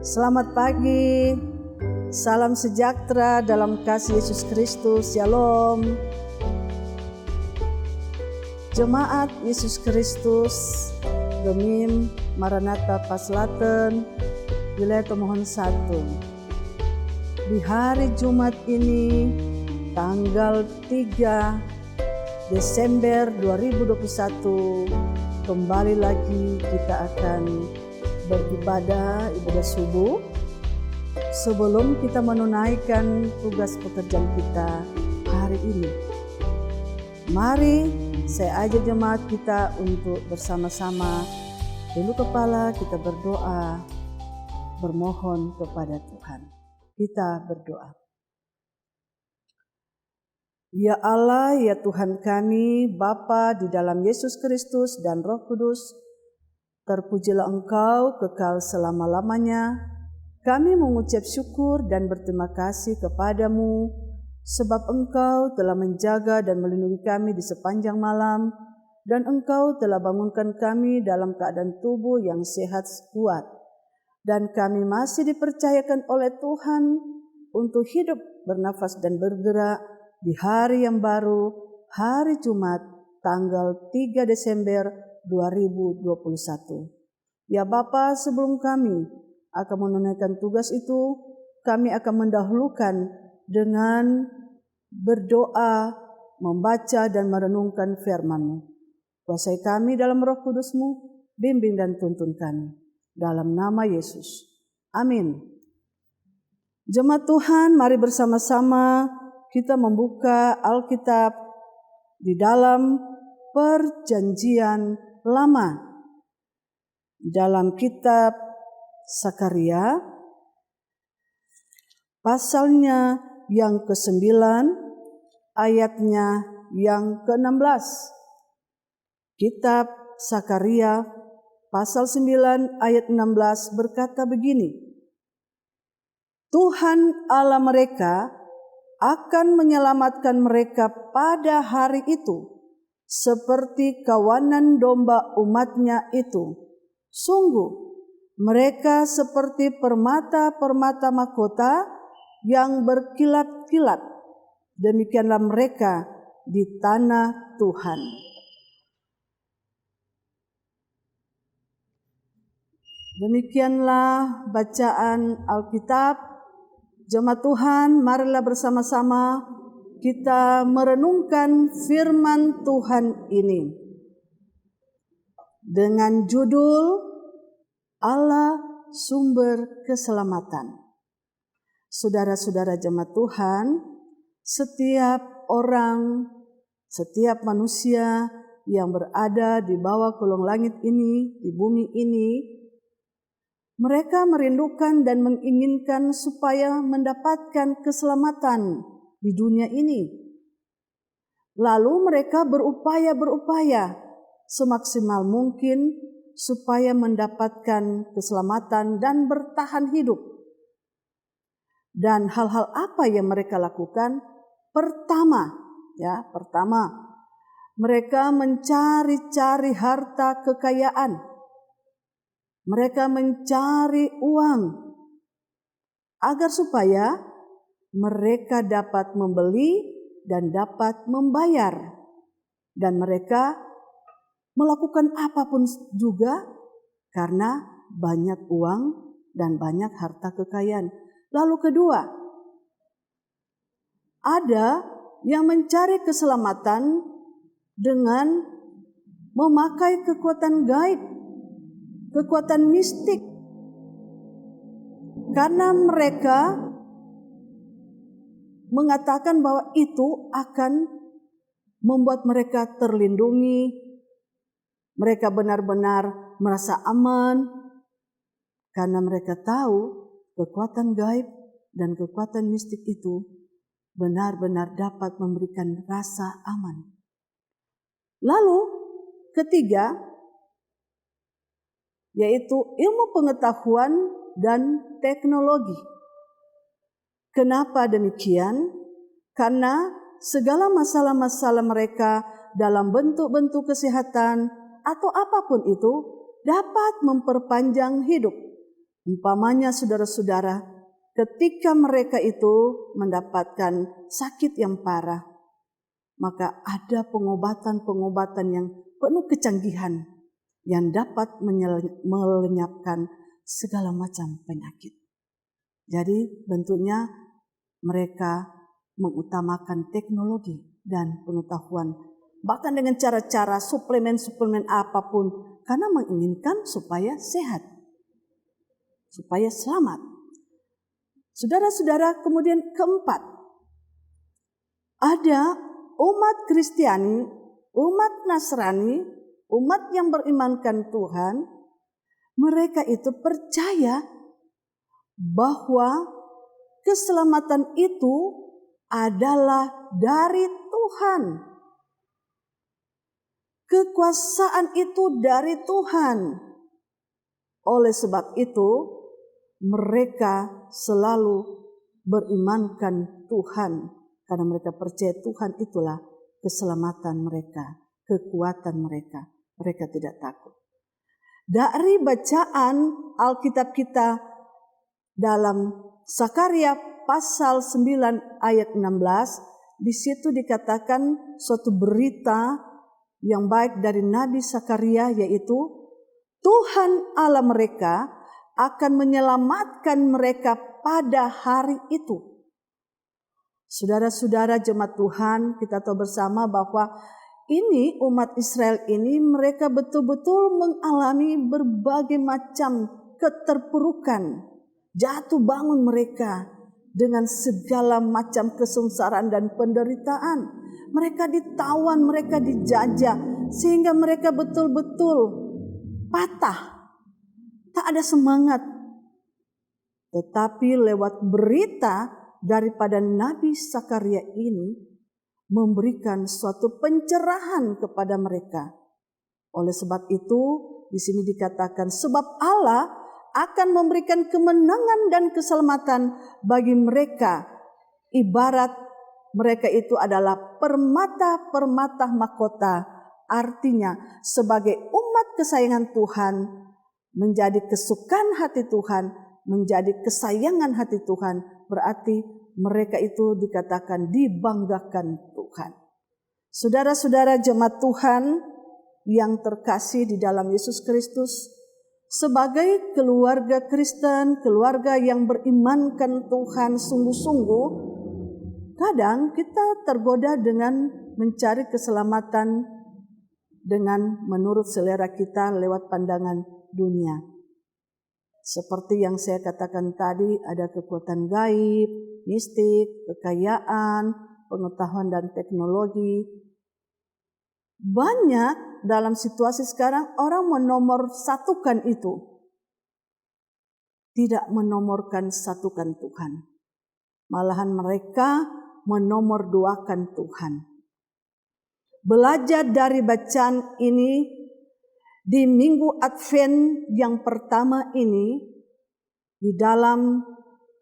Selamat pagi, salam sejahtera dalam kasih Yesus Kristus, Shalom. Jemaat Yesus Kristus, Gemim, Maranatha Paslaten, Wilayah Tomohon 1. Di hari Jumat ini, tanggal 3 Desember 2021, kembali lagi kita akan beribadah, ibadah subuh. Sebelum kita menunaikan tugas pekerjaan kita hari ini, mari saya ajak jemaat kita untuk bersama-sama tunduk kepala, kita berdoa, bermohon kepada Tuhan. Kita berdoa. Ya Allah, ya Tuhan kami, Bapa di dalam Yesus Kristus dan Roh Kudus, terpujilah Engkau kekal selama-lamanya. Kami mengucap syukur dan berterima kasih kepadamu, sebab Engkau telah menjaga dan melindungi kami di sepanjang malam, dan Engkau telah bangunkan kami dalam keadaan tubuh yang sehat kuat. Dan kami masih dipercayakan oleh Tuhan untuk hidup, bernafas dan bergerak di hari yang baru, hari Jumat, tanggal 3 Desember 2021. Ya Bapa, sebelum kami akan menunaikan tugas itu, kami akan mendahulukan dengan berdoa, membaca dan merenungkan firman-Mu. Kuasai kami dalam Roh Kudus-Mu, bimbing dan tuntun kami. Dalam nama Yesus. Amin. Jemaat Tuhan, mari bersama-sama kita membuka Alkitab di dalam Perjanjian Lama, dalam kitab Sakaria, pasalnya yang ke-9, ayatnya yang ke-16. Kitab Sakaria, pasal 9, ayat 16 berkata begini, Tuhan Allah mereka akan menyelamatkan mereka pada hari itu, seperti kawanan domba umatnya itu. Sungguh, mereka seperti permata-permata mahkota yang berkilat-kilat. Demikianlah mereka di tanah Tuhan. Demikianlah bacaan Alkitab. Jemaat Tuhan, marilah bersama-sama kita merenungkan firman Tuhan ini dengan judul Allah Sumber Keselamatan. Saudara-saudara jemaat Tuhan, setiap orang, setiap manusia yang berada di bawah kolong langit ini, di bumi ini, mereka merindukan dan menginginkan supaya mendapatkan keselamatan di dunia ini. Lalu mereka berupaya semaksimal mungkin supaya mendapatkan keselamatan dan bertahan hidup. Dan hal-hal apa yang mereka lakukan? Pertama, mereka mencari-cari harta kekayaan. Mereka mencari uang agar supaya mereka dapat membeli dan dapat membayar. Dan mereka melakukan apapun juga karena banyak uang dan banyak harta kekayaan. Lalu kedua, ada yang mencari keselamatan dengan memakai kekuatan gaib, kekuatan mistik. Karena mereka mengatakan bahwa itu akan membuat mereka terlindungi, mereka benar-benar merasa aman, karena mereka tahu kekuatan gaib dan kekuatan mistik itu benar-benar dapat memberikan rasa aman. Lalu ketiga, yaitu ilmu pengetahuan dan teknologi. Kenapa demikian? Karena segala masalah-masalah mereka dalam bentuk-bentuk kesehatan atau apapun itu dapat memperpanjang hidup. Umpamanya saudara-saudara, ketika mereka itu mendapatkan sakit yang parah, maka ada pengobatan-pengobatan yang penuh kecanggihan yang dapat melenyapkan segala macam penyakit. Jadi bentuknya mereka mengutamakan teknologi dan pengetahuan, bahkan dengan cara-cara suplemen-suplemen apapun, karena menginginkan supaya sehat, supaya selamat. Saudara-saudara, kemudian keempat, ada umat Kristiani, umat Nasrani, umat yang berimankan Tuhan, mereka itu percaya bahwa keselamatan itu adalah dari Tuhan. Kekuasaan itu dari Tuhan. Oleh sebab itu, mereka selalu berimankan Tuhan, karena mereka percaya Tuhan itulah keselamatan mereka, kekuatan mereka. Mereka tidak takut. Dari bacaan Alkitab kita dalam Sakaria pasal 9 ayat 16, di situ dikatakan suatu berita yang baik dari Nabi Sakaria, yaitu Tuhan Allah mereka akan menyelamatkan mereka pada hari itu. Saudara-saudara jemaat Tuhan, kita tahu bersama bahwa ini umat Israel ini mereka betul-betul mengalami berbagai macam keterpurukan. Jatuh bangun mereka dengan segala macam kesengsaraan dan penderitaan. Mereka ditawan, mereka dijajah, sehingga mereka betul-betul patah. Tak ada semangat. Tetapi lewat berita daripada Nabi Sakaria ini, memberikan suatu pencerahan kepada mereka. Oleh sebab itu, di sini dikatakan sebab Allah akan memberikan kemenangan dan keselamatan bagi mereka. Ibarat mereka itu adalah permata-permata mahkota. Artinya sebagai umat kesayangan Tuhan, menjadi kesukaan hati Tuhan, menjadi kesayangan hati Tuhan, berarti mereka itu dikatakan dibanggakan Tuhan. Saudara-saudara jemaat Tuhan yang terkasih di dalam Yesus Kristus, sebagai keluarga Kristen, keluarga yang berimankan Tuhan sungguh-sungguh, kadang kita tergoda dengan mencari keselamatan dengan menurut selera kita lewat pandangan dunia. Seperti yang saya katakan tadi, ada kekuatan gaib, mistik, kekayaan, pengetahuan dan teknologi. Banyak dalam situasi sekarang orang menomorsatukan itu. Tidak menomorkan satukan Tuhan. Malahan mereka menomorduakan Tuhan. Belajar dari bacaan ini, di minggu Advent yang pertama ini, di dalam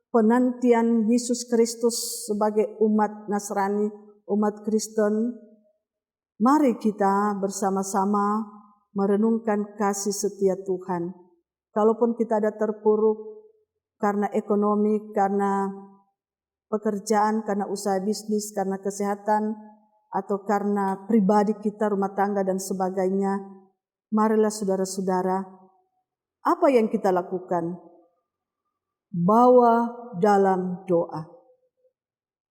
penantian Yesus Kristus sebagai umat Nasrani, umat Kristen, mari kita bersama-sama merenungkan kasih setia Tuhan. Kalaupun kita ada terpuruk karena ekonomi, karena pekerjaan, karena usaha bisnis, karena kesehatan, atau karena pribadi kita, rumah tangga dan sebagainya, marilah saudara-saudara, apa yang kita lakukan? Bawa dalam doa.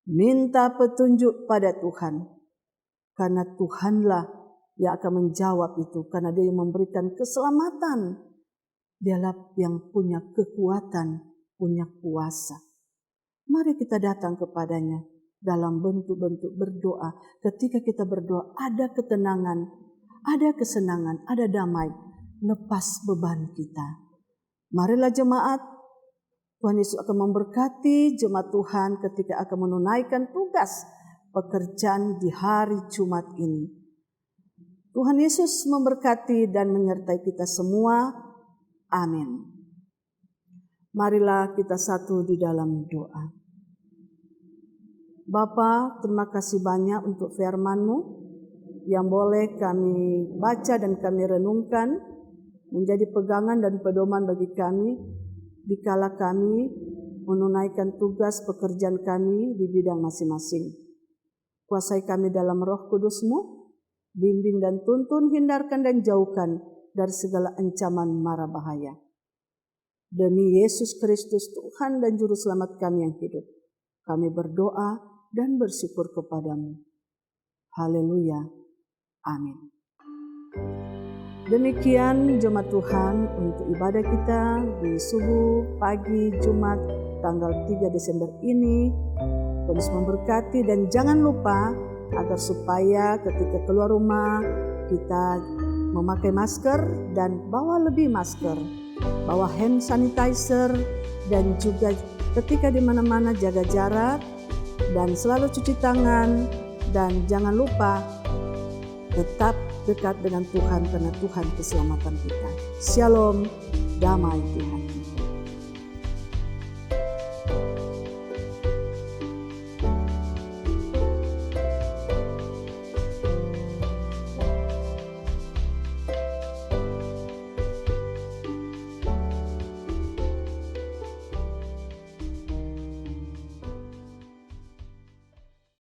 Minta petunjuk pada Tuhan. Karena Tuhanlah yang akan menjawab itu. Karena Dia yang memberikan keselamatan. Dialah yang punya kekuatan, punya kuasa. Mari kita datang kepadanya dalam bentuk-bentuk berdoa. Ketika kita berdoa, ada ketenangan, ada kesenangan, ada damai, lepas beban kita. Marilah jemaat, Tuhan Yesus akan memberkati jemaat Tuhan ketika akan menunaikan tugas pekerjaan di hari Jumat ini. Tuhan Yesus memberkati dan menyertai kita semua. Amin. Marilah kita satu di dalam doa. Bapa, terima kasih banyak untuk firman-Mu yang boleh kami baca dan kami renungkan, menjadi pegangan dan pedoman bagi kami. dikala kami menunaikan tugas pekerjaan kami di bidang masing-masing. Kuasai kami dalam Roh Kudus-Mu, bimbing dan tuntun, hindarkan dan jauhkan dari segala ancaman mara bahaya. Demi Yesus Kristus, Tuhan dan Juru Selamat kami yang hidup, kami berdoa dan bersyukur kepadamu. Haleluya. Amin. Demikian jemaat Tuhan untuk ibadah kita di subuh pagi Jumat tanggal 3 Desember ini. Tuhan memberkati dan jangan lupa agar supaya ketika keluar rumah kita memakai masker dan bawa lebih masker, bawa hand sanitizer, dan juga ketika di mana-mana jaga jarak dan selalu cuci tangan, dan jangan lupa tetap dekat dengan Tuhan karena Tuhan keselamatan kita. Shalom, damai Tuhan.